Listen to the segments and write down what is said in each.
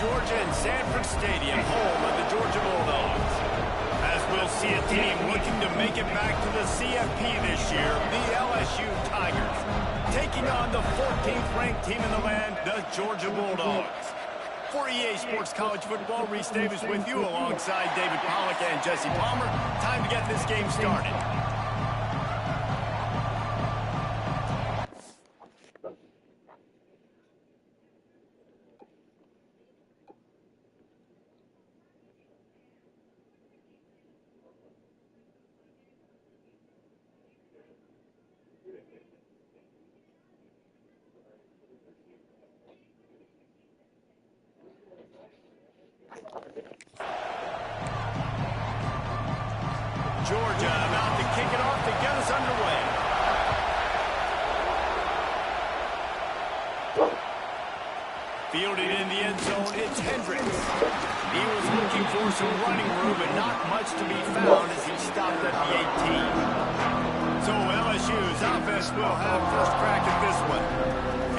Georgia and Sanford Stadium, home of the Georgia Bulldogs. As we'll see a team looking to make it back to the CFP this year, the LSU Tigers, taking on the 14th-ranked team in the land, the Georgia Bulldogs. For EA Sports College Football, Reese Davis with you alongside David Pollack and Jesse Palmer. Time to get this game started. Georgia about to kick it off to get us underway. Fielded in the end zone, it's Hendricks. He was looking for some running room, but not much to be found as he stopped at the 18. So LSU's offense will have first crack at this one.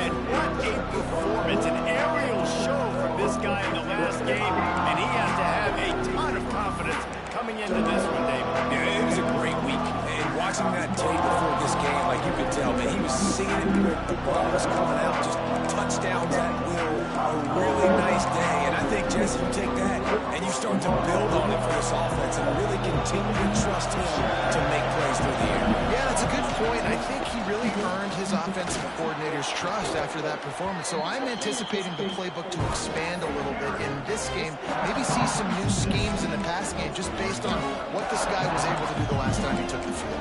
And what a performance, an aerial show from this guy in the last game, and he has to have a ton of confidence coming into this one, David. Yeah, it was a great week. And watching that tape before this game, like you could tell, man, he was singing it good. The ball was coming out, just touchdowns at will. A really nice day. And I think, Jesse, you take that and you start to build on it for this offense and really continue to trust him to make plays through the air. Yeah, that's a good point. I think he really earned his offensive coordinator's trust after that performance. So I'm anticipating the playbook to expand a little bit in this game. Maybe see some new schemes in the pass game just based on what this guy was able to do the last time he took the field.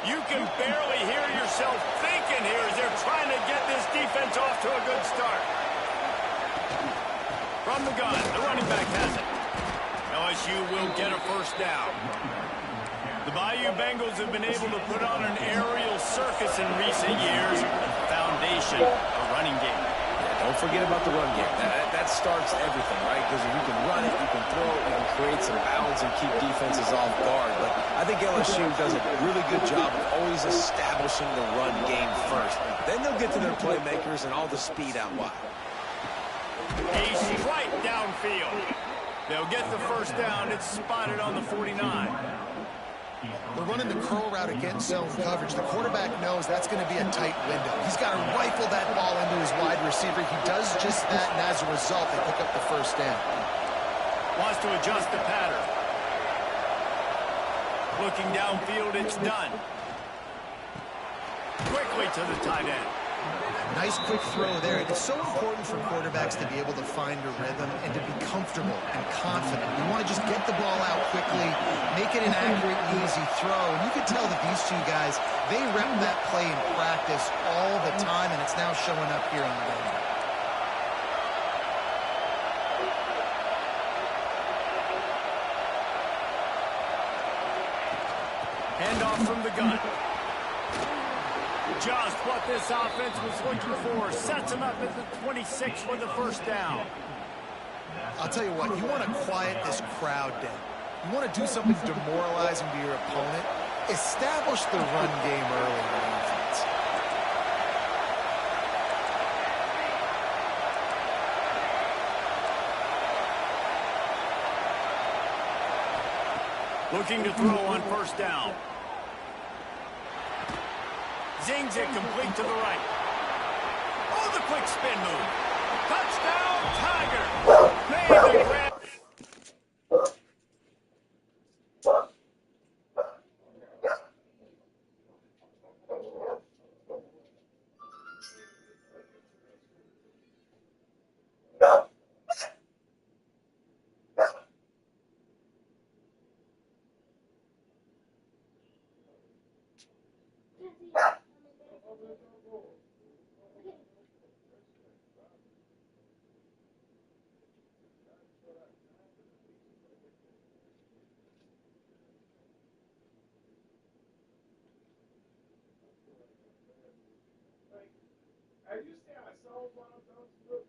You can barely hear yourself thinking here as they're trying to get this defense off to a good start. From the gun, the running back has it. LSU will get a first down. The Bayou Bengals have been able to put on an aerial circus in recent years. Foundation, a running game. Don't forget about the run game. That starts everything, right? Because if you can run it, you can throw it, you can create some bounds and keep defenses off guard. But I think LSU does a really good job of always establishing the run game first. Then they'll get to their playmakers and all the speed out wide. He's right downfield. They'll get the first down. It's spotted on the 49. They're running the curl route against zone coverage. The quarterback knows that's going to be a tight window. He's got to rifle that ball into his wide receiver. He does just that, and as a result, they pick up the first down. Wants to adjust the pattern. Looking downfield, it's done. Quickly to the tight end. Nice quick throw there. It's so important for quarterbacks to be able to find a rhythm and to be comfortable and confident. You want to just get the ball out quickly, make it an accurate and easy throw. And you can tell that these two guys, they rep that play in practice all the time, and it's now showing up here in the game. Handoff from the gun. Just what this offense was looking for. Sets him up at the 26 for the first down. I'll tell you what, you want to quiet this crowd down. You want to do something demoralizing to your opponent. Establish the run game early in the offense. Looking to throw on first down. Zings it complete to the right. Oh, the quick spin move. Touchdown, Tiger. Made the grab. I used to say I saw one of those.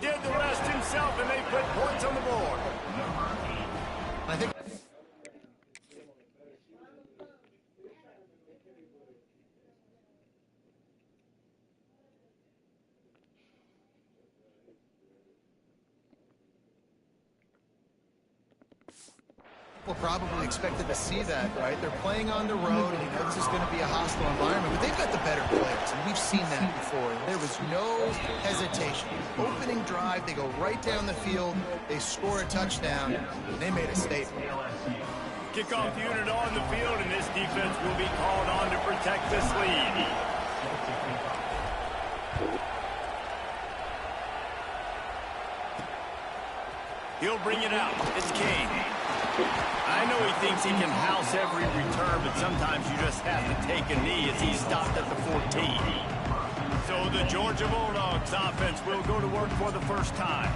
Did the rest himself, and they put points on the board. I think people probably expected to see that, right? They're playing on the road, and you know this is going to be a hostile environment, but they've got the better players, and we've seen that before. There was no hesitation. Opening drive, they go right down the field, they score a touchdown, and they made a statement. Kickoff unit on the field, and this defense will be called on to protect this lead. He'll bring it out. It's Kane. I know he thinks he can house every return, but sometimes you just have to take a knee as he's stopped at the 14. So the Georgia Bulldogs offense will go to work for the first time.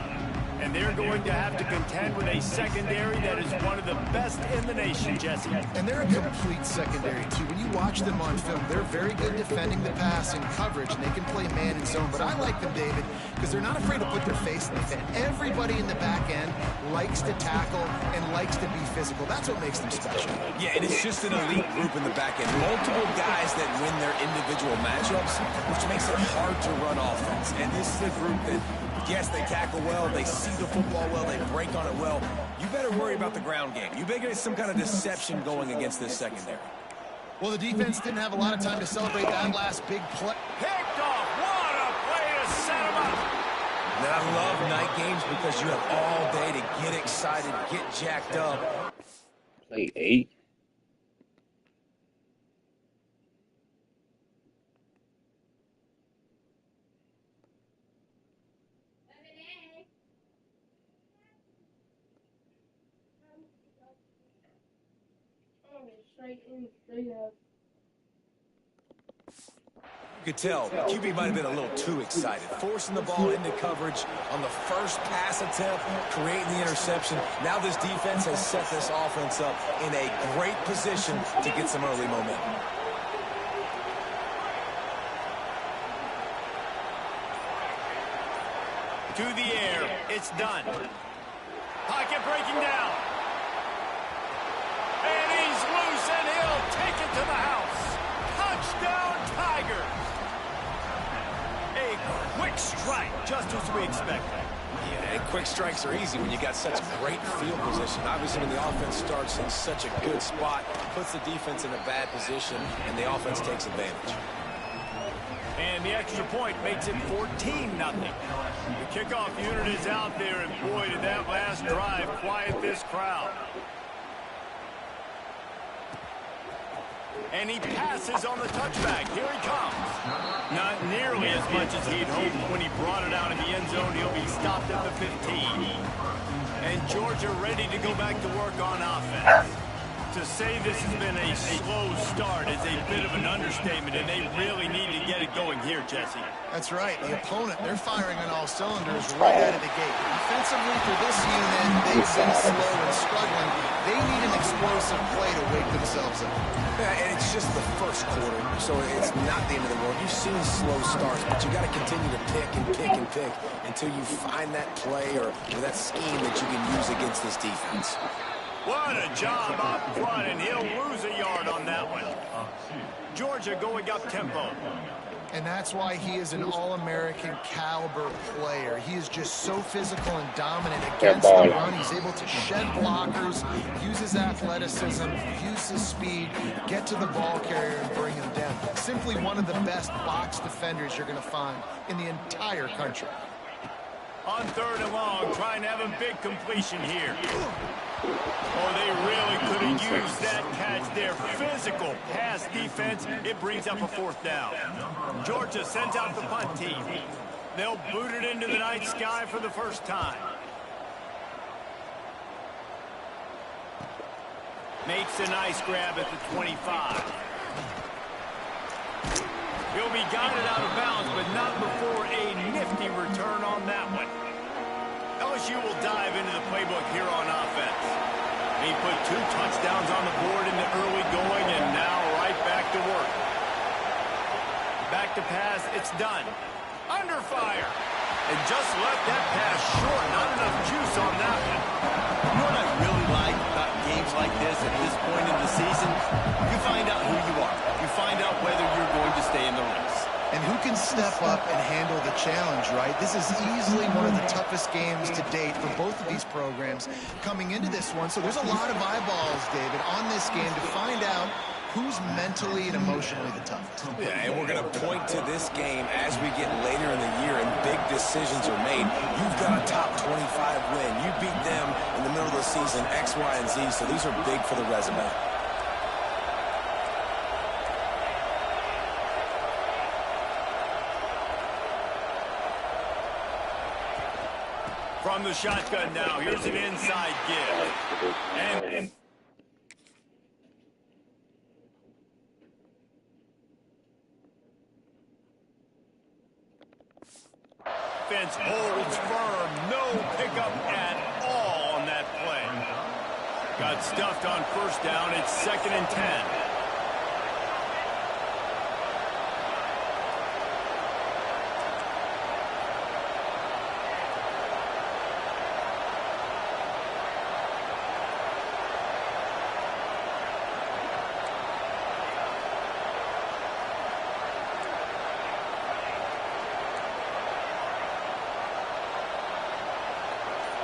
And they're going to have to contend with a secondary that is one of the best in the nation, Jesse. And they're a complete secondary, too. When you watch them on film, they're very good defending the pass in coverage, and they can play man and zone. But I like them, David, because they're not afraid to put their face in the fan. Everybody in the back end likes to tackle and likes to be physical. That's what makes them special. Yeah, and it's just an elite group in the back end. Multiple guys that win their individual matchups, which makes it hard to run offense. And this is a group that, yes, they tackle well, they see the football well, they break on it well. You better worry about the ground game. You better get some kind of deception going against this secondary. Well, the defense didn't have a lot of time to celebrate that last big play. Picked off. What a play to set him up. And I love night games because you have all day to get excited, get jacked up. Play 8. You could tell QB might have been a little too excited, forcing the ball into coverage on the first pass attempt, creating the interception. Now this defense has set this offense up in a great position to get some early momentum. To the air. It's done. Pocket breaking down. And he's loose, and he'll take it to the house. Touchdown, Tigers. A quick strike, just as we expected. Yeah, and quick strikes are easy when you got such great field position. Obviously, when the offense starts in such a good spot, puts the defense in a bad position, and the offense takes advantage. And the extra point makes it 14-0. The kickoff unit is out there, and boy, did that last drive quiet this crowd. And he passes on the touchback. Here he comes. Not nearly as much as he'd hoped when he brought it out in the end zone. He'll be stopped at the 15. And Georgia ready to go back to work on offense. To say this has been a slow start is a bit of an understatement, and they really need to get it going here, Jesse. That's right. The opponent, they're firing on all cylinders right out of the gate. Defensively for this unit, they've been slow and struggling. They need an explosive play to wake themselves up. Yeah, and it's just the first quarter, so it's not the end of the world. You've seen slow starts, but you got to continue to pick and pick and pick until you find that play or that scheme that you can use against this defense. What a job up front, and he'll lose a yard on that one. Georgia going up tempo. And that's why he is an All-American caliber player. He is just so physical and dominant against the run. He's able to shed blockers, use his athleticism, use his speed, get to the ball carrier and bring him down. Simply one of the best box defenders you're going to find in the entire country. On 3rd and long, trying to have a big completion here. Oh, they really could have used that catch there. Physical pass defense. It brings up a 4th down. Georgia sends out the punt team. They'll boot it into the night sky for the first time. Makes a nice grab at the 25. He'll be guided out of bounds, but not before a nifty return on that one. LSU will dive into the playbook here on offense. He put 2 touchdowns on the board in the early going, and now right back to work. Back to pass, it's done. Under fire. And just left that pass short. Not enough juice on that one. You know what I really like about games like this at this point in the season? You find out who you are. You find out whether you're going to stay in the race. And who can step up and handle the challenge, right? This is easily one of the toughest games to date for both of these programs coming into this one. So there's a lot of eyeballs, David, on this game to find out who's mentally and emotionally the toughest. Yeah, and we're going to point to this game as we get later in the year and big decisions are made. You've got a top 25 win. You beat them in the middle of the season, X, Y, and Z, so these are big for the resume. From the shotgun now, here's an inside give. And defense holds firm. No pickup at all on that play. Got stuffed on 1st down. It's 2nd and 10.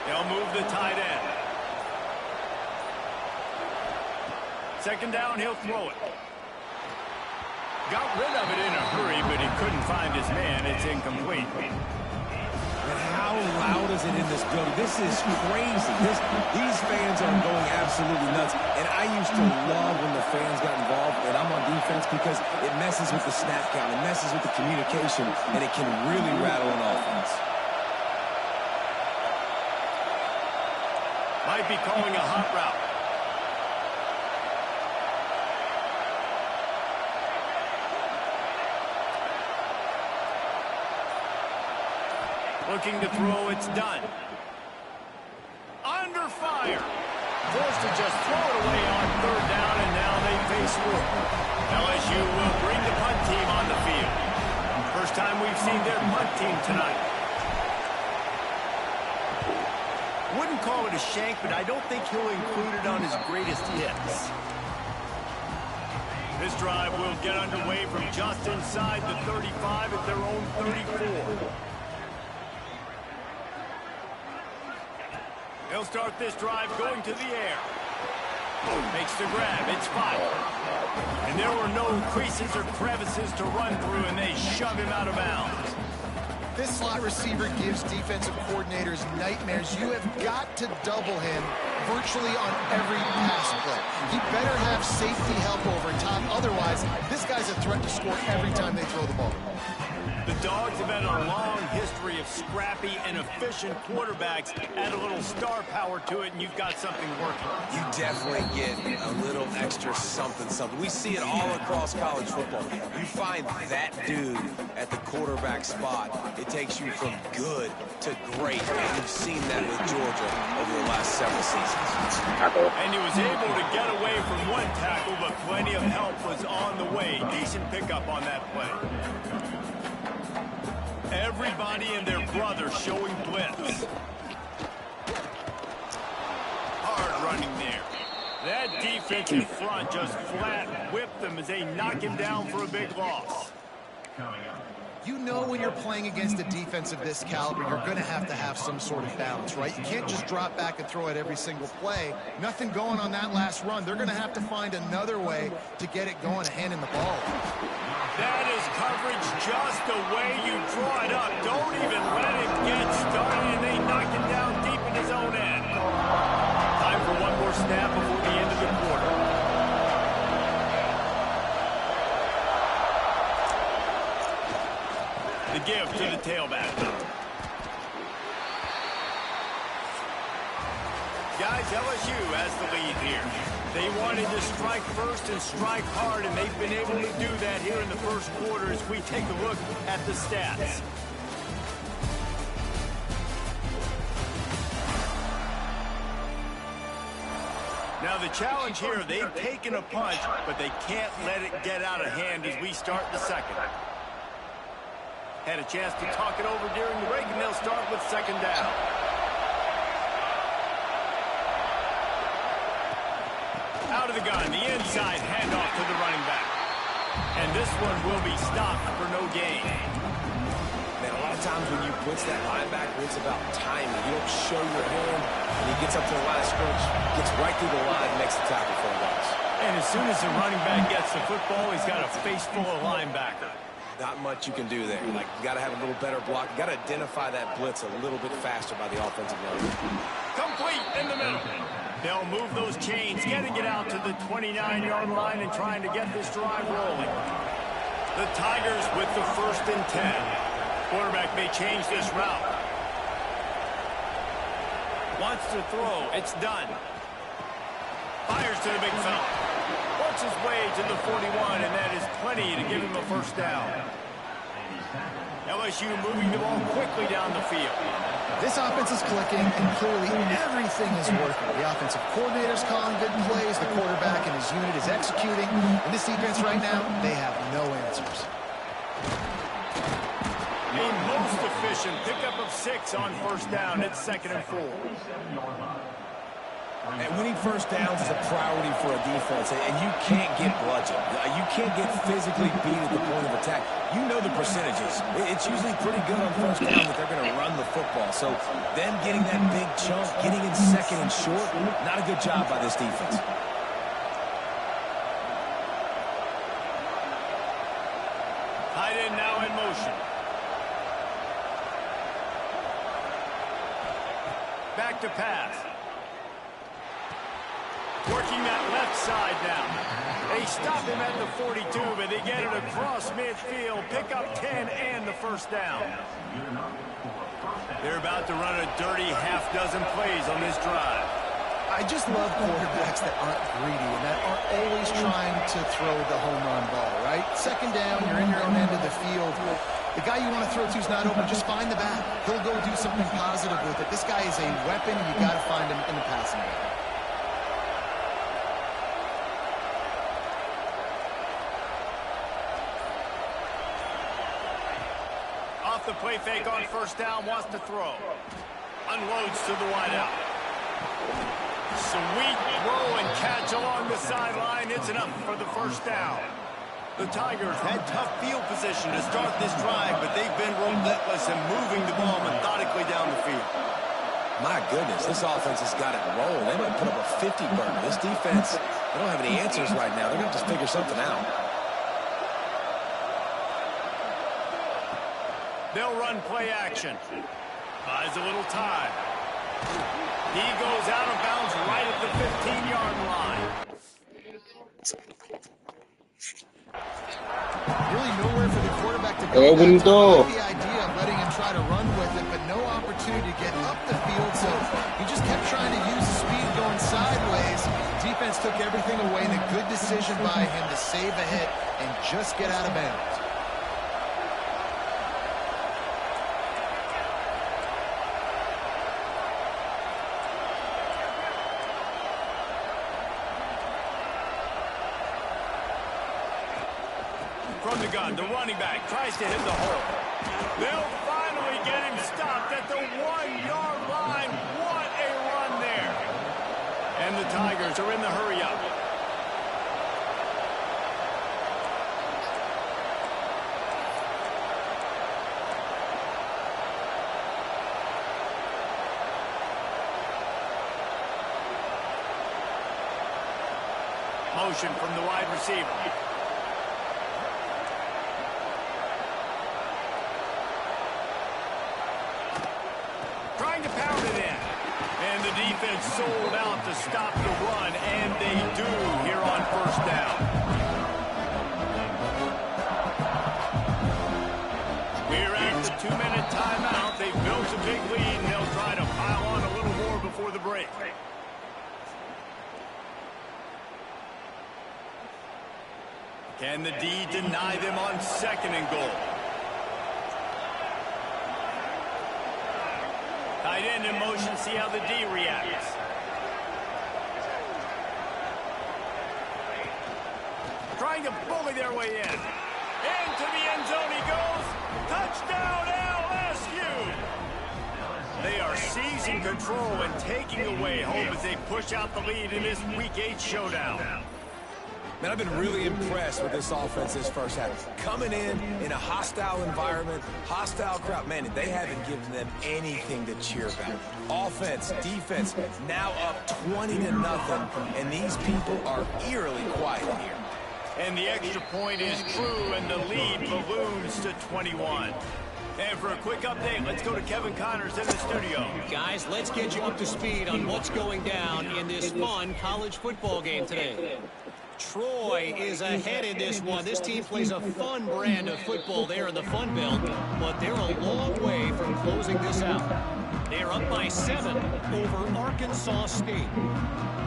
They'll move the tight end. 2nd down, he'll throw it. Got rid of it in a hurry, but he couldn't find his man. It's incomplete. And how loud is it in this building? This is crazy. These fans are going absolutely nuts. And I used to love when the fans got involved, and I'm on defense because it messes with the snap count. It messes with the communication, and it can really rattle an offense. Might be calling a hot route. Looking to throw, it's done. Under fire. Forced to just throw it away on 3rd down, and now they face Wood. LSU will bring the punt team on the field. First time we've seen their punt team tonight. Wouldn't call it a shank, but I don't think he'll include it on his greatest hits. This drive will get underway from just inside the 35 at their own 34. They'll start this drive going to the air. Makes the grab. It's 5. And there were no creases or crevices to run through, and they shove him out of bounds. This slot receiver gives defensive coordinators nightmares. You have got to double him virtually on every pass play. He better have safety help over top. Otherwise, this guy's a threat to score every time they throw the ball. The Dogs have had a long history of scrappy and efficient quarterbacks. Add a little star power to it, and you've got something working. You definitely get a little extra something. We see it all across college football. You find that dude at the quarterback spot, it takes you from good to great. And you've seen that with Georgia over the last several seasons. And he was able to get away from one tackle, but plenty of help was on the way. Decent pickup on that play. Everybody and their brother showing blitz. Hard running there. That defensive front just flat whipped them as they knock him down for a big loss. You know when you're playing against a defense of this caliber, you're going to have some sort of balance, right? You can't just drop back and throw it every single play. Nothing going on that last run. They're going to have to find another way to get it going, handing the ball. That is coverage just the way you draw it up. Don't even let him get started, and they knock him down deep in his own end. Time for one more snap before the end of the quarter. The give to the tailback. Guys, LSU has the lead here. They wanted to strike first and strike hard, and they've been able to do that here in the first quarter as we take a look at the stats. Now the challenge here, they've taken a punch, but they can't let it get out of hand as we start the second. Had a chance to talk it over during the break, and they'll start with second down. Out of the gun, the inside handoff to the running back. And this one will be stopped for no gain. Man, a lot of times when you blitz that linebacker, it's about timing. You don't show your hand, and he gets up to the line of scrimmage, gets right through the line, and makes the tackle for a loss. And as soon as the running back gets the football, he's got a face full of linebacker. Not much you can do there. Like, you got to have a little better block. You got to identify that blitz a little bit faster by the offensive line. Complete in the middle. They'll move those chains, getting it out to the 29-yard line and trying to get this drive rolling. The Tigers with the 1st and 10. Quarterback may change this route. Wants to throw. It's done. Fires to the big fella. Works his way to the 41, and that is plenty to give him a first down. LSU moving the ball quickly down the field. This offense is clicking, and clearly everything is working. The offensive coordinator's calling good plays. The quarterback and his unit is executing. And this defense right now, they have no answers. A most efficient pickup of 6 on first down. It's 2nd and 4. And winning first downs is a priority for a defense, and you can't get bludgeoned. You can't get physically beat at the point of attack. You know the percentages. It's usually pretty good on first down that they're going to run the football. So them getting that big chunk, getting in 2nd and short, not a good job by this defense. Tight end now in motion. Back to pass. Working that left side now. They stop him at the 42, but they get it across midfield. Pick up 10 and the first down. They're about to run a dirty half-dozen plays on this drive. I just love quarterbacks that aren't greedy and that aren't always trying to throw the home run ball, right? 2nd down, you're in your own end of the field. The guy you want to throw to is not open. Just find the back. He'll go do something positive with it. This guy is a weapon, and you got to find him in the passing game. Off the play fake on first down, wants to throw. Unloads to the wideout. Sweet throw and catch along the sideline. It's enough for the first down. The Tigers had tough field position to start this drive, but they've been relentless in moving the ball methodically down the field. My goodness, this offense has got it rolling. They might put up a 50 burger. This defense, they don't have any answers right now. They're going to just figure something out. They'll run play action. Buys a little time. He goes out of bounds right at the 15-yard line. Really nowhere for the quarterback to go. That time. I like the idea of letting him try to run with it, but no opportunity to get up the field, so he just kept trying to use the speed going sideways. Defense took everything away, and a good decision by him to save a hit and just get out of bounds. From the gun, the running back tries to hit the hole. They'll finally get him stopped at the 1-yard line. What a run there. And the Tigers are in the hurry-up. Motion from the wide receiver. Trying to pound it in. And the defense sold out to stop the run, and they do here on first down. We're at the 2-minute timeout. They've built a big lead, and they'll try to pile on a little more before the break. Can the D deny them on 2nd and goal? Tight end in motion, see how the D reacts. Trying to bully their way in. Into the end zone he goes. Touchdown LSU! They are seizing control and taking away hope as they push out the lead in this Week 8 showdown. Man, I've been really impressed with this offense this first half. Coming in a hostile environment, hostile crowd. Man, they haven't given them anything to cheer about. Offense, defense, now up 20-0, and these people are eerily quiet here. And the extra point is true, and the lead balloons to 21. And for a quick update, let's go to Kevin Connors in the studio. Guys, let's get you up to speed on what's going down in this fun college football game today. Troy is ahead in this one. This team plays a fun brand of football there in the Fun Belt, but they're a long way from closing this out. They're up by 7 over Arkansas State.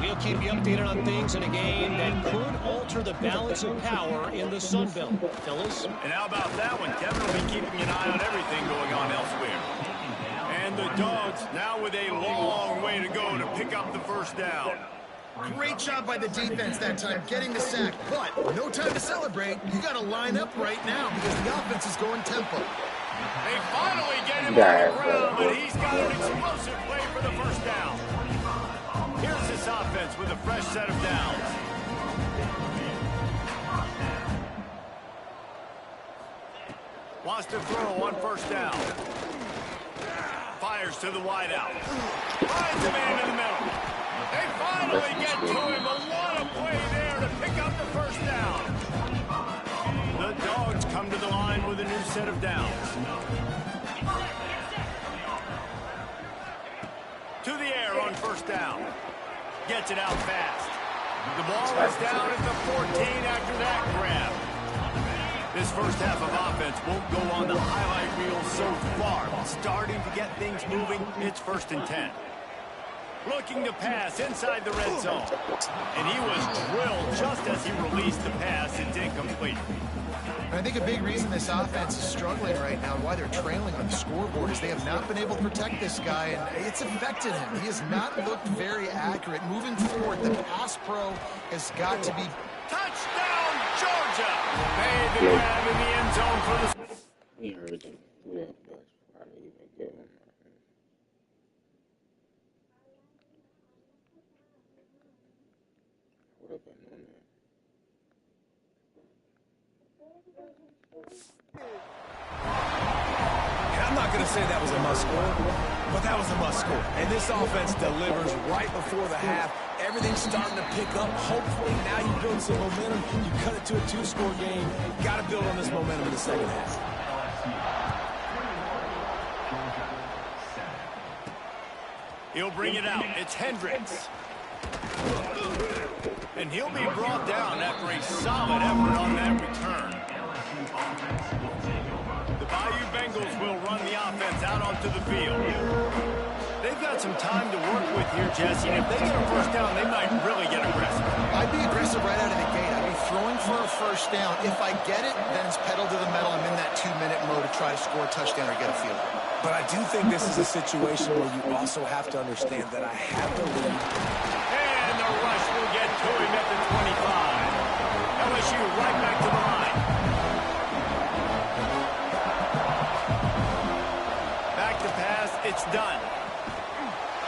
We'll keep you updated on things in a game that could alter the balance of power in the Sun Belt. Fellas? And how about that one? Kevin will be keeping an eye on everything going on elsewhere. And the Dogs now with a long way to go to pick up the first down. Great job by the defense that time, getting the sack. But no time to celebrate. You got to line up right now because the offense is going tempo. They finally get him on the ground, but he's got an explosive play for the first down. Here's this offense with a fresh set of downs. Wants to throw on first down. Fires to the wideout. Finds a man in the middle. They finally get to him, but what a play there to pick up the first down. The Dogs come to the line with a new set of downs. To the air on first down. Gets it out fast. The ball is down at the 14 after that grab. This first half of offense won't go on the highlight reel so far. Starting to get things moving, it's 1st and 10. Looking to pass inside the red zone. And he was drilled just as he released the pass. It's incomplete. I think a big reason this offense is struggling right now, why they're trailing on the scoreboard, is they have not been able to protect this guy, and it's affected him. He has not looked very accurate. Moving forward, the pass pro has got to be... Touchdown, Georgia! Made the grab in the end zone for the... We heard them. We didn't probably even get one. What have I known that? And I'm not going to say that was a must score. but that was a must score. And this offense delivers right before the half. Everything's starting to pick up. Hopefully now you build some momentum. You cut it to a 2-score game. Got to build on this momentum in the second half. He'll bring it out. It's Hendricks. And he'll be brought down after a solid effort on that return. The Bayou Bengals will run the offense out onto the field. They've got some time to work with here, Jesse, and if they get a first down, they might really get aggressive. I'd be aggressive right out of the gate. I'd be throwing for a first down. If I get it, then it's pedal to the metal. I'm in that 2-minute mode to try to score a touchdown or get a field goal. But I do think this is a situation where you also have to understand that I have the lead. And the rush will get to him at the 25. LSU right back to the line. Back to pass, it's done.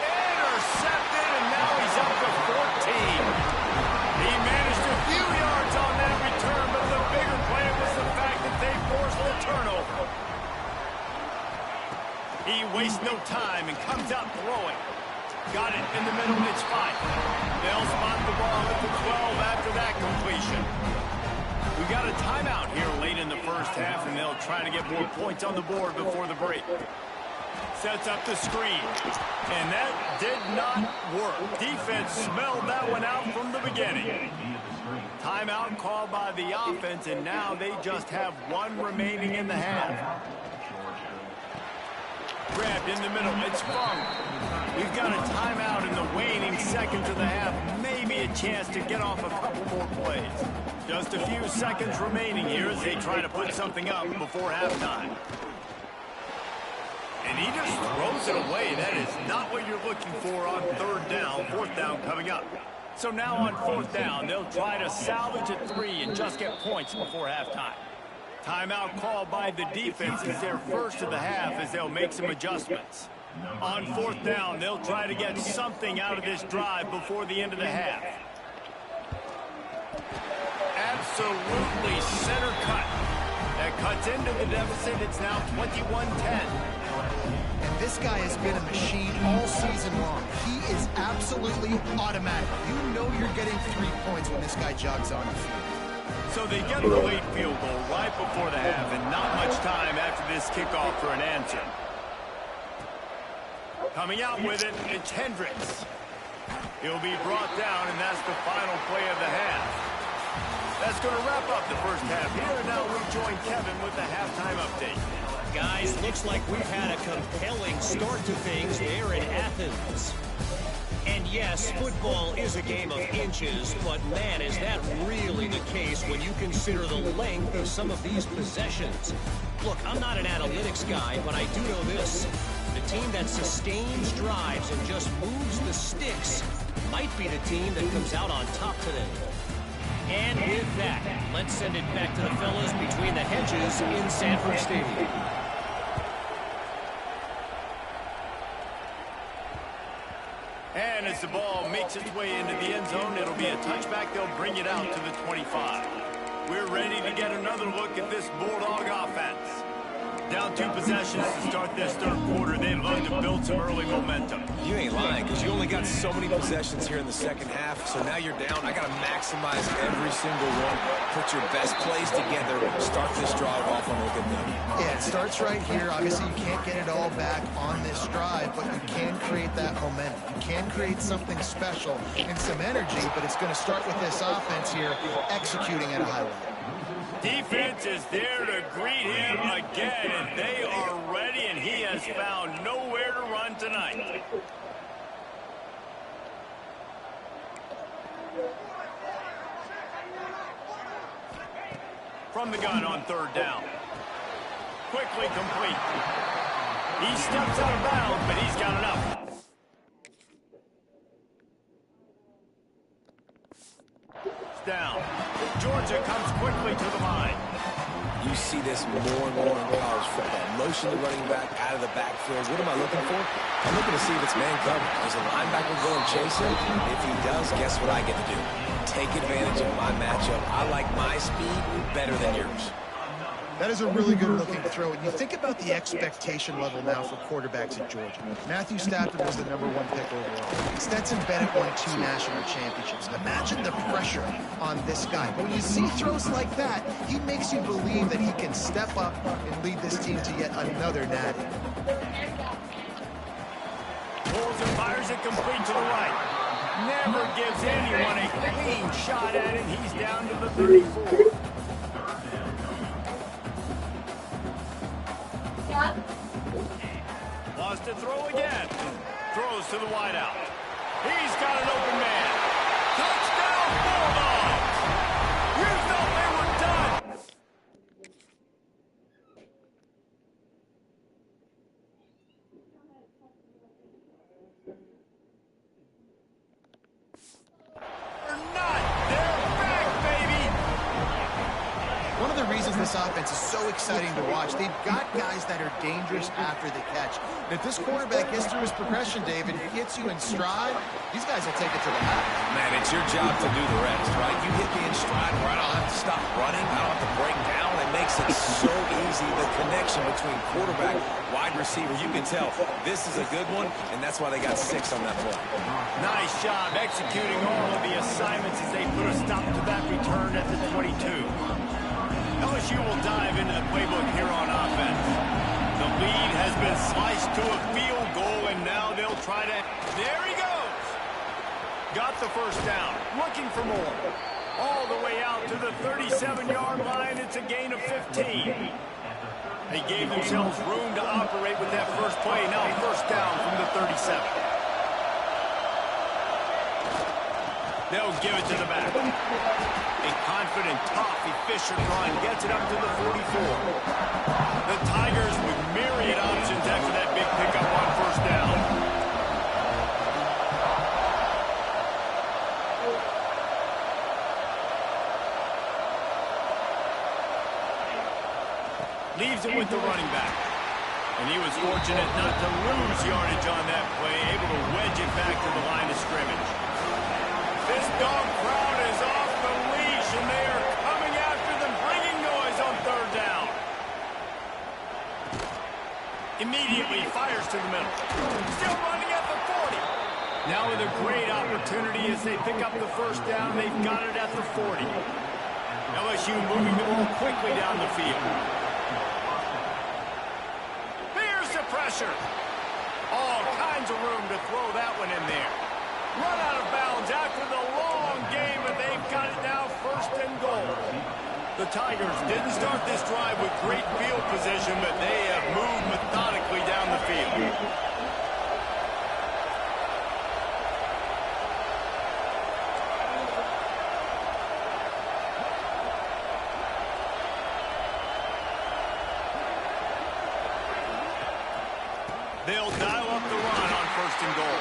Intercepted, and now he's up to 14. He managed a few yards on that return, but the bigger play was the fact that they forced the turnover. He wastes no time and comes out throwing. Got it in the middle, it's fine. They'll spot the ball at the 12 after that completion. We got a timeout here late in the first half, and they'll try to get more points on the board before the break. Sets up the screen, and that did not work. Defense smelled that one out from the beginning. Timeout called by the offense, and now they just have one remaining in the half. Grabbed in the middle, it's Fung. We've got a timeout in the waning seconds of the half. Maybe a chance to get off a couple more plays. Just a few seconds remaining here as they try to put something up before halftime. And he just throws it away. That is not what you're looking for on third down. Fourth down coming up. So now on fourth down, they'll try to salvage a 3 and just get points before halftime. Timeout called by the defense is their first of the half as they'll make some adjustments. On fourth down, they'll try to get something out of this drive before the end of the half. Absolutely center cut. That cuts into the deficit. It's now 21-10. And this guy has been a machine all season long. He is absolutely automatic. You know you're getting 3 points when this guy jogs on the field. So they get the late field goal right before the half, and not much time after this kickoff for an answer. Coming out with it, it's Hendricks. He'll be brought down, and that's the final play of the half. That's going to wrap up the first half here, and now we join Kevin with the halftime update. Guys, looks like we've had a compelling start to things there in Athens. And yes, football is a game of inches, but man, is that really the case when you consider the length of some of these possessions. Look, I'm not an analytics guy, but I do know this. The team that sustains drives and just moves the sticks might be the team that comes out on top today. And with that, let's send it back to the fellas between the hedges in Sanford Stadium. And as the ball makes its way into the end zone, it'll be a touchback. They'll bring it out to the 25. We're ready to get another look at this Bulldog offense. Down 2 possessions to start this third quarter. They'd love to build some early momentum. You ain't lying, because you only got so many possessions here in the second half. So now you're down. I got to maximize every single one. Put your best plays together. Start this drive off on a good note. Yeah, it starts right here. Obviously, you can't get it all back on this drive, but you can create that momentum. You can create something special and some energy, but it's going to start with this offense here executing at a high level. Defense is there to greet him again, and they are ready, and he has found nowhere to run tonight. From the gun on third down. Quickly complete. He steps out of bounds, but he's got enough. Down. Georgia comes quickly to the line. You see this more and more in college football. Motion the running back out of the backfield. What am I looking for? I'm looking to see if it's man covered. Does the linebacker go and chase him? If he does, guess what I get to do? Take advantage of my matchup. I like my speed better than yours. That is a really good-looking throw. And you think about the expectation level now for quarterbacks at Georgia. Matthew Stafford was the #1 pick overall. Stetson Bennett won 2 national championships. Imagine the pressure on this guy. But when you see throws like that, he makes you believe that he can step up and lead this team to yet another natty. Pulls and fires it complete to the right. Never gives anyone a clean shot at it. He's down to the 34. Wants to throw again. Throws to the wideout. He's got an open man. Touchdown, Bulldogs! You thought they were done. They're not. They're back, baby. One of the reasons this offense is so exciting to watch, they've got guys that are dangerous after the catch. And if this quarterback gets through his progression, David, hits you in stride, these guys will take it to the house. Man, it's your job to do the rest, right? You hit me in stride where I don't have to stop running. I don't have to break down. It makes it so easy, the connection between quarterback, wide receiver. You can tell this is a good one, and that's why they got 6 on that play. Nice job executing all of the assignments as they put a stop to that return at the 22. LSU will dive into the playbook here on offense. The lead has been sliced to a field goal, and now they'll try to... There he goes! Got the first down. Looking for more. All the way out to the 37-yard line. It's a gain of 15. They gave themselves room to operate with that first play. Now first down from the 37. They'll give it to the back. A confident, tough, efficient run gets it up to the 44. The Tigers with myriad options after that big pickup on first down. Leaves it with the running back. And he was fortunate not to lose yardage on that play, able to wedge it back to the line of scrimmage. This dog crowd is off the leash, and they are coming after them, bringing noise on third down. Immediately fires to the middle. Still running at the 40. Now with a great opportunity as they pick up the first down. They've got it at the 40. LSU moving the ball quickly down the field. Here's the pressure. All kinds of room to throw that one in there. Run out of bounds after the long game, and they've got it now first and goal. The Tigers didn't start this drive with great field position, but they have moved methodically down the field. They'll dial up the run on first and goal.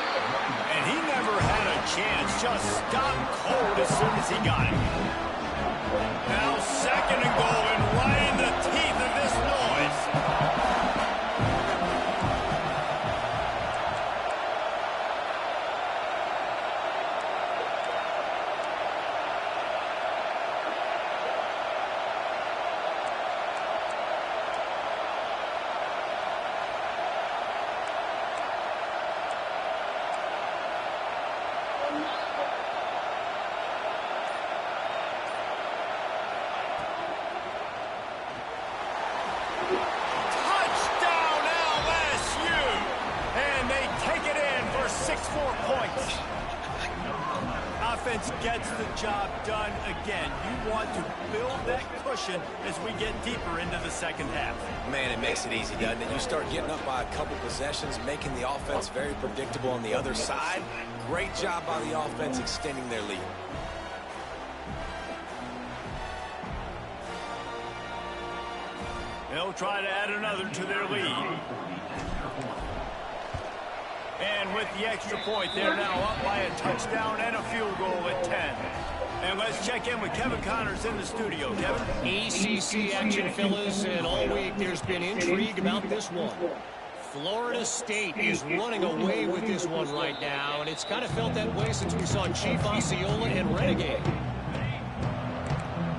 And he never had a chance, just stopped cold as soon as he got it. Now second and goal, and right in the teeth of this noise. Touchdown LSU! And they take it in for 6 points. Offense gets the job done again. You want to build that cushion as we get deeper into the second half. Man, it makes it easy, doesn't it? You start getting up by a couple possessions, making the offense very predictable on the other side. Great job by the offense extending their lead. They'll try to add another to their lead. And with the extra point, they're now up by a touchdown and a field goal at 10. And let's check in with Kevin Connors in the studio. Kevin? ACC action, fellas, and all week there's been intrigue about this one. Florida State is running away with this one right now, and it's kind of felt that way since we saw Chief Osceola and Renegade.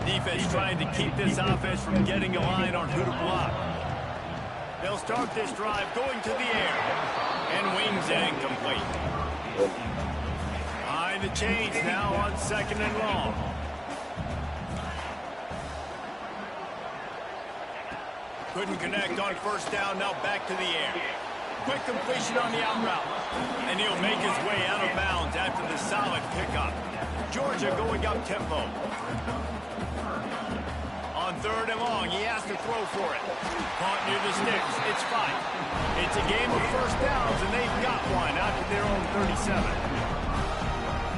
Defense trying to keep this offense from getting a line on who to block. They'll start this drive going to the air. And wings it incomplete. Behind the chains now on 2nd and long. Couldn't connect on 1st down, now back to the air. Quick completion on the out route. And he'll make his way out of bounds after the solid pickup. Georgia going up tempo. On 3rd and long, he has to throw for it. Caught near the sticks. It's 5. It's a game of 1st downs, and they've got one out to their own 37.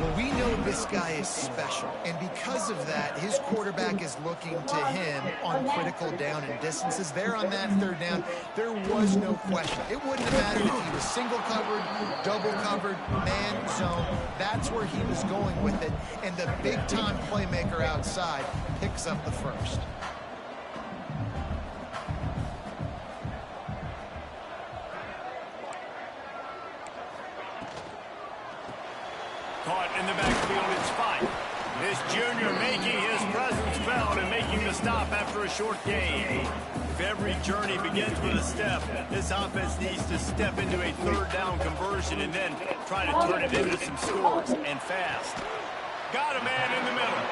Well, we know this guy is special, and because of that, his quarterback is looking to him on critical down and distances. There on that 3rd down, there was no question. It wouldn't have mattered if he was single covered, double covered, man zone. That's where he was going with it, and the big-time playmaker outside picks up the 1st. Caught in the backfield, it's 5. This junior making his presence felt and making the stop after a short gain. If every journey begins with a step, this offense needs to step into a 3rd down conversion and then try to turn it into some scores, and fast. Got a man in the middle.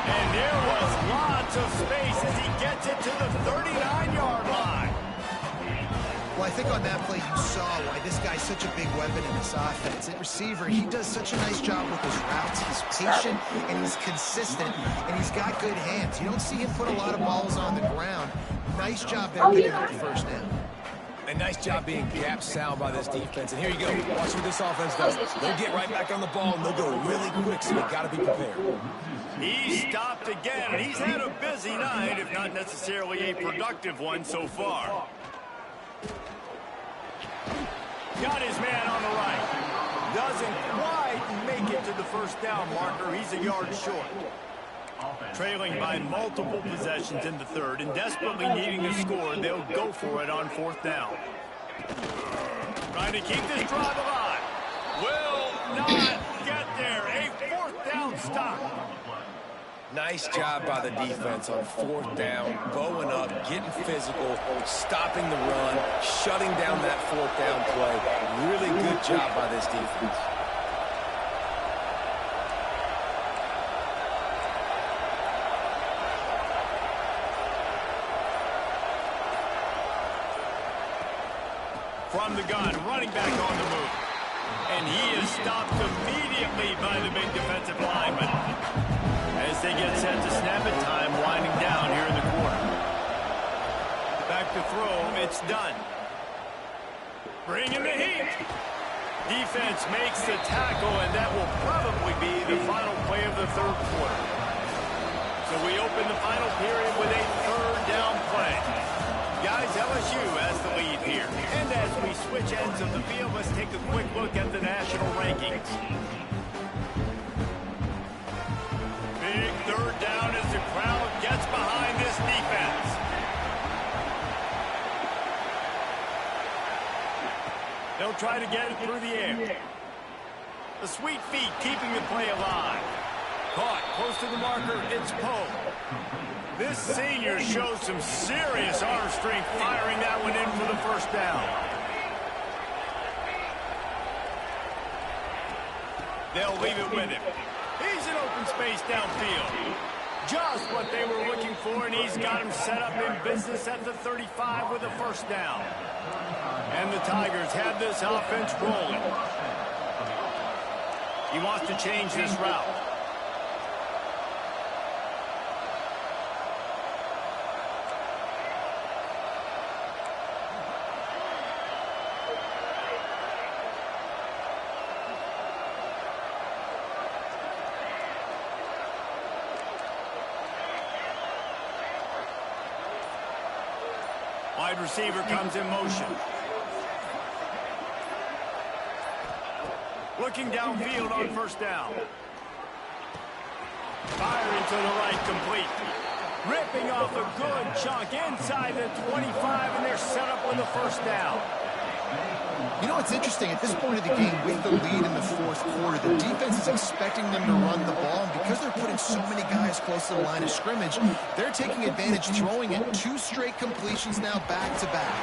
And there was lots of space as he gets it to the 39-yard line. Well, I think on that play you saw why this guy's such a big weapon in this offense. At receiver, he does such a nice job with his routes. He's patient, and he's consistent, and he's got good hands. You don't see him put a lot of balls on the ground. Nice job there picking up the 1st down. A nice job being gap sound by this defense. And here you go. Watch what this offense does. They'll get right back on the ball, and they'll go really quick, so you got to be prepared. He stopped again, and he's had a busy night, if not necessarily a productive one so far. Got his man on the right. Doesn't quite make it to the 1st down marker. He's a yard short. Trailing by multiple possessions in the 3rd and desperately needing a score, they'll go for it on 4th down. Trying to keep this drive alive. Will not get there. A 4th down stop. Nice job by the defense on 4th down, bowing up, getting physical, stopping the run, shutting down that 4th down play. Really good job by this defense. From the gun, running back on the move. And he is stopped immediately by the big defensive lineman. As they get set to snap it, time winding down here in the corner. Back to throw, it's done. Bring in the heat. Defense makes the tackle, and that will probably be the final play of the 3rd quarter. So we open the final period with a 3rd down play. Guys, LSU has the lead here. And as we switch ends of the field, let's take a quick look at the national rankings. Big 3rd down as the crowd gets behind this defense. They'll try to get it through the air. The sweet feet keeping the play alive. Caught close to the marker, it's Poe. This senior shows some serious arm strength firing that one in for the 1st down. They'll leave it with him. He's in open space downfield. Just what they were looking for, and he's got him set up in business at the 35 with a 1st down. And the Tigers have this offense rolling. He wants to change this route. Wide receiver comes in motion. Looking downfield on 1st down. Firing to the right, complete. Ripping off a good chunk inside the 25, and they're set up with the 1st down. You know, it's interesting. At this point of the game, with the lead in the 4th quarter, the defense is expecting them to run the ball, and because they're putting so many guys close to the line of scrimmage, they're taking advantage, throwing it 2 straight completions now back-to-back.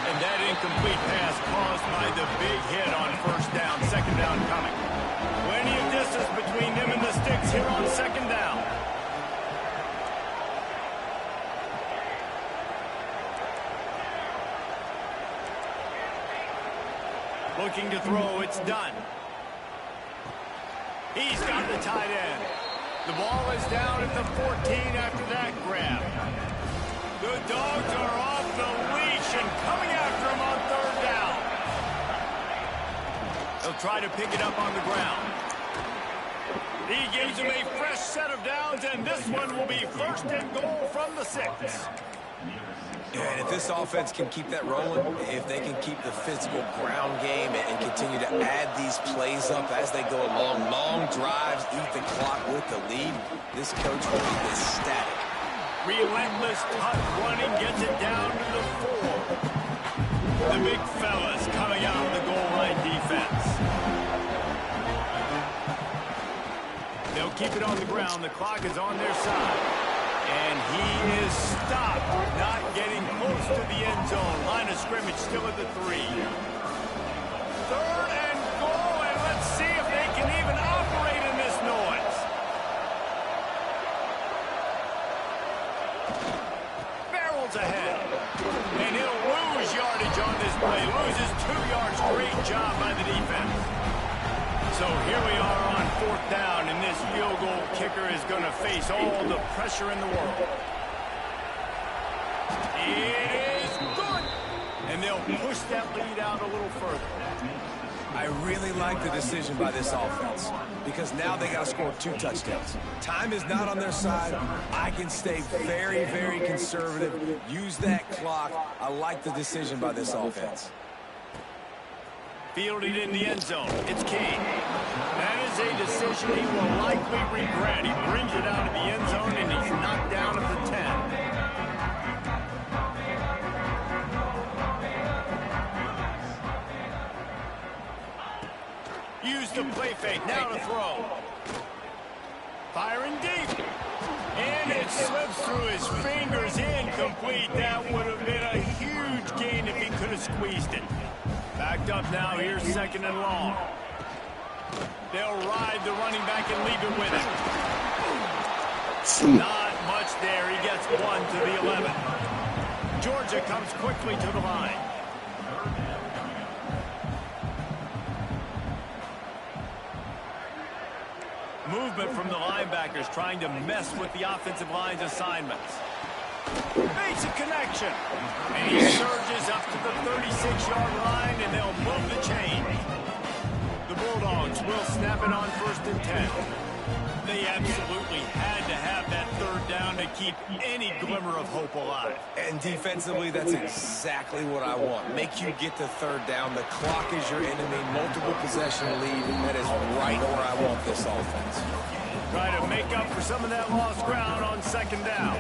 And that incomplete pass caused by the big hit on first down, second down coming. Plenty of distance between them and the sticks here on second down. Looking to throw, it's done. He's got the tight end. The ball is down at the 14 after that grab. The Dogs are off the leash and coming after him on third down. They'll try to pick it up on the ground. He gives him a fresh set of downs, and this one will be first and goal from the 6. And if this offense can keep that rolling, if they can keep the physical ground game and continue to add these plays up as they go along, long drives, eat the clock with the lead, this coach will be ecstatic. Relentless tough running gets it down to the 4. The big fellas coming out of the goal line defense. They'll keep it on the ground. The clock is on their side. And he is stopped, not getting close to the end zone. Line of scrimmage still at the 3. Third and goal, and let's see if they can even operate in this noise. Barrels ahead. And he'll lose yardage on this play. Loses 2 yards. Great job by the defense. So here we are on fourth down, and this field goal kicker is going to face all the pressure in the world. It is good. And they'll push that lead out a little further. I really like the decision by this offense because now they got to score 2 touchdowns. Time is not on their side. I can stay very, very conservative. Use that clock. I like the decision by this offense. Fielded in the end zone. It's King. That is a decision he will likely regret. He brings it out of the end zone, and he's knocked down at the 10. Use the play fake. Now to throw. Firing deep. And it slips through his fingers. Incomplete. That would have been a huge gain if he could have squeezed it. Backed up now. Here's second and long. They'll ride the running back and leave it with him. Not much there. He gets 1 to the 11. Georgia comes quickly to the line. Movement from the linebackers trying to mess with the offensive line's assignments. Makes a connection. And he surges up to the 36-yard line, and they'll move the chain. The Bulldogs will snap it on first and 10. They absolutely had to have that third down to keep any glimmer of hope alive. And defensively, that's exactly what I want. Make you get the third down. The clock is your enemy. Multiple possession lead. That is right where I want this offense. Try to make up for some of that lost ground on second down.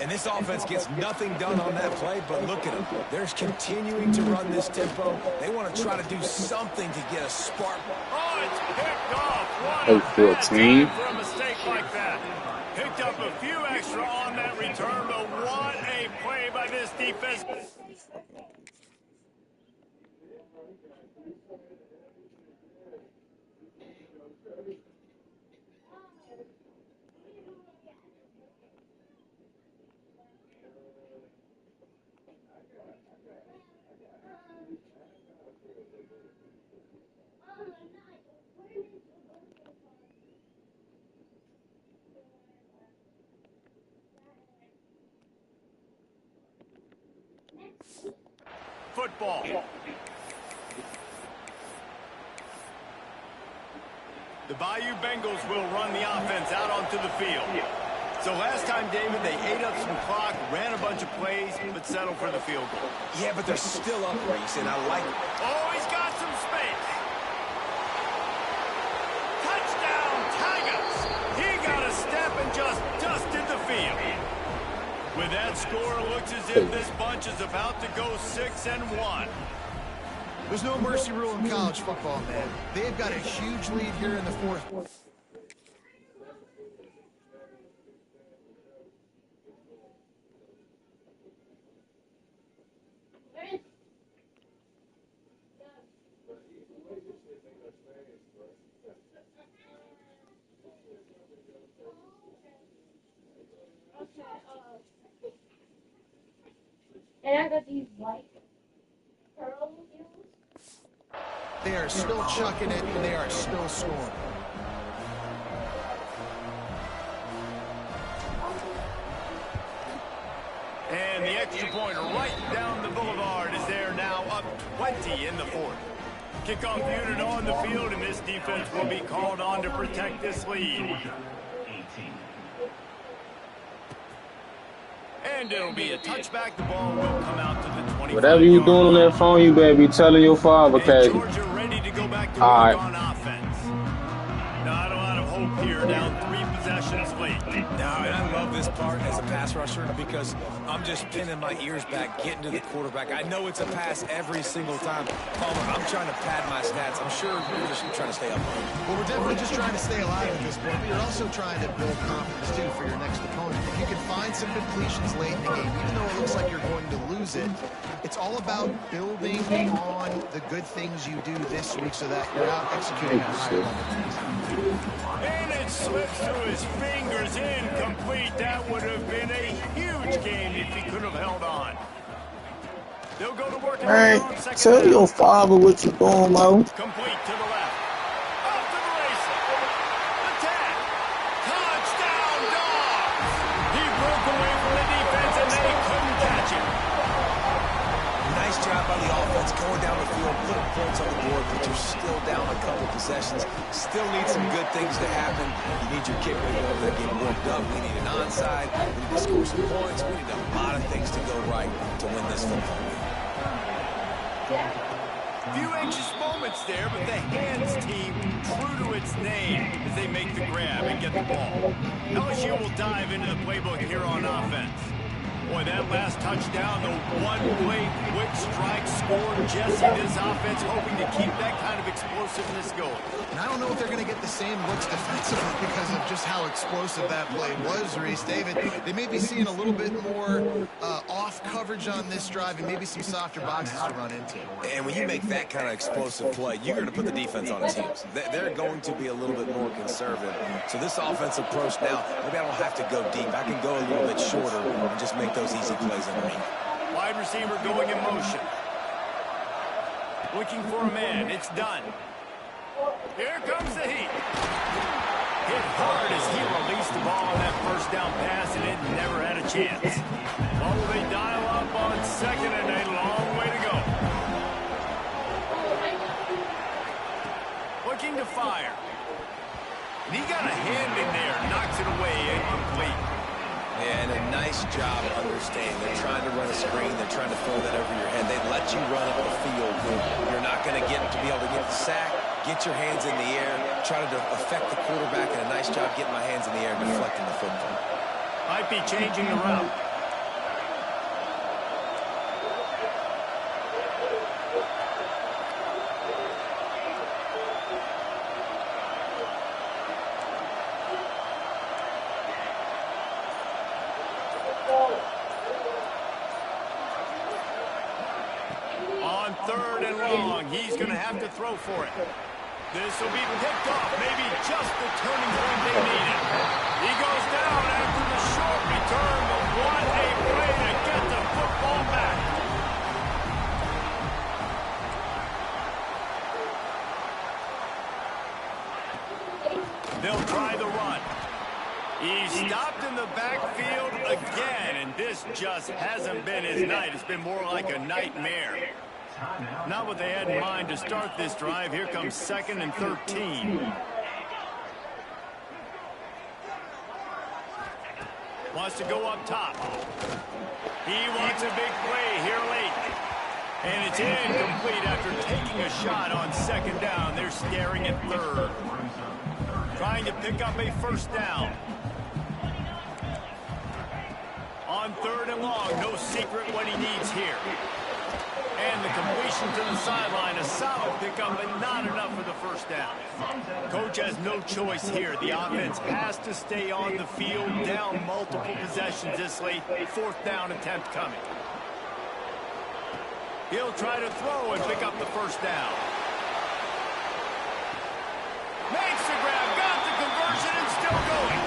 And this offense gets nothing done on that play, but look at them. They're continuing to run this tempo. They want to try to do something to get a spark. Oh, it's picked off. What a bad time for a mistake like that. Picked up a few extra on that return, but what a play by this defense. Football. The Bayou Bengals will run the offense out onto the field. So last time, David, they ate up some clock, ran a bunch of plays, but settled for the field goal. Yeah, but they're still up, Reese, and I like it. Oh, he's got some space. Touchdown, Tigers. He got a step and just dusted the field. With that score, it looks as if this bunch is about to go 6-1. There's no mercy rule in college football, man. They've got a huge lead here in the fourth. And I got these white pearl heels. They are still chucking it, and they are still scoring. And the extra point right down the boulevard is there now, up 20 in the fourth. Kickoff unit on the field, and this defense will be called on to protect this lead. And it'll be a touchback. The ball will come out to the 25. Whatever you doing on that phone, you better be telling your father, Kay. Georgia ready to go back to work on offense. Not a lot of hope here, down 3 possessions late. Now, and I love this part as a pass rusher because I'm just pinning my ears back, getting to the quarterback. I know it's a pass every single time. Palmer, I'm trying to pad my stats. I'm sure you're just trying to stay up. Well, we're definitely just trying to stay alive at this point, but you're also trying to build confidence, too, for your next opponent. If you can find some completions late in the game, even though it looks like you're going to lose it, it's all about building on the good things you do this week so that you're out executing at a higher level. And it slips through his fingers, incomplete. That would have been a huge game if he could have held on. They'll go to work. Hey, tell your father what you doing, Mo. Complete to the left. Off to the races. The tag. Touchdown, Dogs. He broke away from the defense, and they couldn't catch him. Nice job by the offense going down the field, putting points on the board, but you're still down a couple possessions. Still need some good things to happen. You need your kicker to go over there, get warmed up. We need an onside. We need to score some points. We need a lot of things to go right to win this football game. Few anxious moments there, but the hands team true to its name as they make the grab and get the ball. LSU will dive into the playbook here on offense. Boy, that last touchdown, the one-play quick strike scored Jesse. This offense hoping to keep that kind of explosiveness going. And I don't know if they're going to get the same looks defensively because of just how explosive that play was, Reese. David, they may be seeing a little bit more off coverage on this drive and maybe some softer boxes to run into. And when you make that kind of explosive play, you're going to put the defense on its heels. They're going to be a little bit more conservative. So this offensive approach now, maybe I don't have to go deep. I can go a little bit shorter and just make those easy plays underneath. Wide receiver going in motion. Looking for a man. It's done. Here comes the heat. Hit hard as he released the ball on that first down pass, and it never had a chance. Well, they dial up on second, and a long way to go. Looking to fire. And he got a hand in there, knocks it away, incomplete. And a nice job understanding. They're trying to run a screen. They're trying to throw that over your head. They let you run up the field. You're not going to be able to get the sack, get your hands in the air, try to affect the quarterback, and a nice job getting my hands in the air and deflecting the football. Might be changing the route. On third and long, he's going to have to throw for it. This will be picked off, maybe just the turning point they needed. He goes down after the short return, but what a play to get the football back. They'll try the run. He's stopped in the backfield again, and this just hasn't been his night. It's been more like a nightmare. Not what they had in mind to start this drive. Here comes 2nd and 13. Wants to go up top. He wants a big play here late. And it's incomplete after taking a shot on 2nd down. They're staring at 3rd. Trying to pick up a first down. On 3rd and long, no secret what he needs here. And the completion to the sideline, a solid pickup, but not enough for the first down. Coach has no choice here. The offense has to stay on the field, down multiple possessions this late. Fourth down attempt coming. He'll try to throw and pick up the first down. Makes the grab, got the conversion, and still going.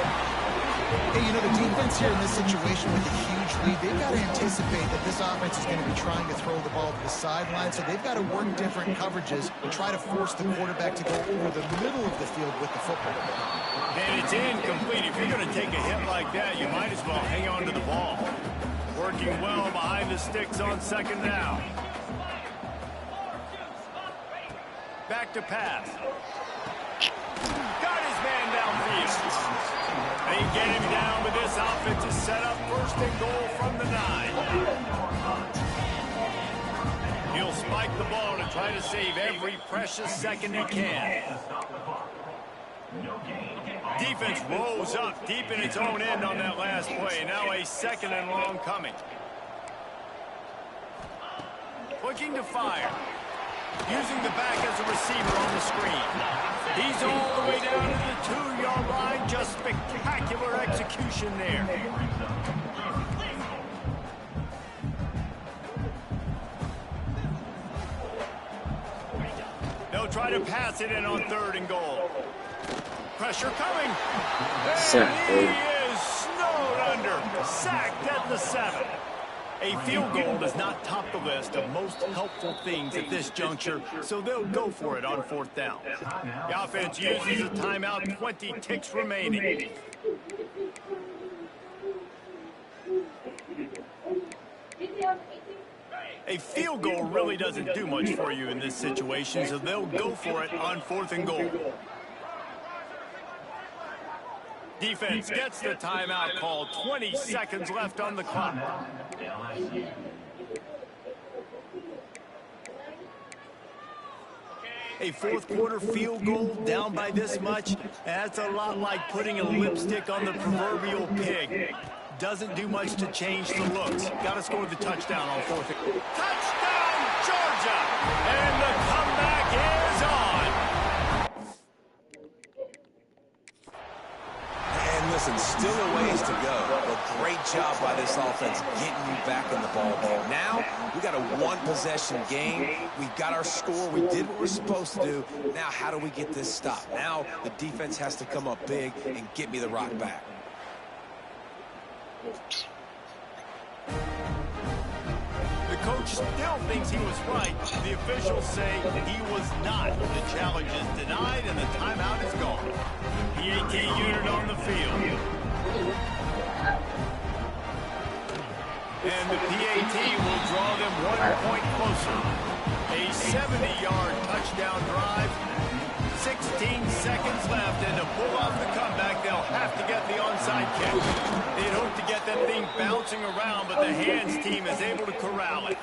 Hey, you know, the defense here in this situation with a huge lead, they've got to anticipate that this offense is going to be trying to throw the ball to the sideline, so they've got to work different coverages and try to force the quarterback to go over the middle of the field with the football. And it's incomplete. If you're going to take a hit like that, you might as well hang on to the ball. Working well behind the sticks on second down. Back to pass. Got his man downfield. They get him down with this offensive setup. First and goal from the 9. He'll spike the ball to try to save every precious second he can. Defense rolls up deep in its own end on that last play. Now a second and long coming. Looking to fire. Using the back as a receiver on the screen. He's all the way down to the 2-yard line. Just spectacular execution there. They'll try to pass it in on third and goal. Pressure coming. And he is snowed under. Sacked at the 7. A field goal does not top the list of most helpful things at this juncture, so they'll go for it on fourth down. The offense uses a timeout, 20 ticks remaining. A field goal really doesn't do much for you in this situation, so they'll go for it on fourth and goal. Defense gets the timeout call. 20 seconds left on the clock. A fourth quarter field goal down by this much. That's a lot like putting a lipstick on the proverbial pig. Doesn't do much to change the looks. Got to score the touchdown on fourth. Touchdown, Georgia! And the comeback is on. Listen, still a ways to go, but great job by this offense getting you back in the ball game. Now, we got a one-possession game. We got our score. We did what we're supposed to do. Now, how do we get this stopped? Now, the defense has to come up big and get me the rock back. The coach still thinks he was right. The officials say he was not. The challenge is denied, and the timeout is gone. PAT unit on the field. And the PAT will draw them 1 point closer. A 70-yard touchdown drive. 16 seconds left, and to pull off the comeback, they'll have to get the onside kick. They'd hope to get that thing bouncing around, but the hands team is able to corral it.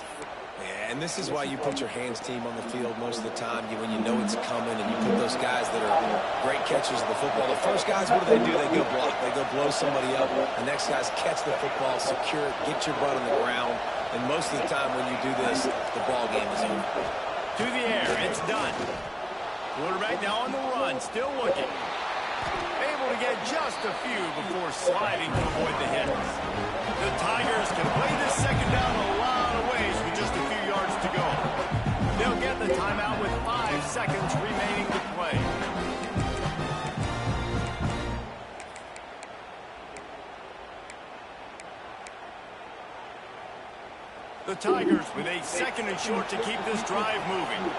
Yeah, and this is why you put your hands team on the field most of the time. When you know it's coming, and you put those guys that are great catchers of the football. The first guys, what do? They go block. They go blow somebody up. The next guys catch the football, secure it, get your butt on the ground. And most of the time when you do this, the ball game is over. To the air, it's done. Quarterback now on the run, still looking. Able to get just a few before sliding to avoid the hits. The Tigers can play this second down a lot of ways with just a few yards to go. They'll get the timeout with 5 seconds remaining to play. The Tigers with a second and short to keep this drive moving.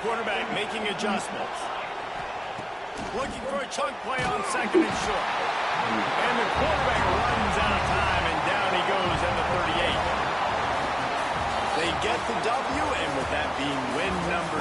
Quarterback making adjustments. Looking for a chunk play on second and short. And the quarterback runs out of time, and down he goes at the 38. They get the W, and with that being win number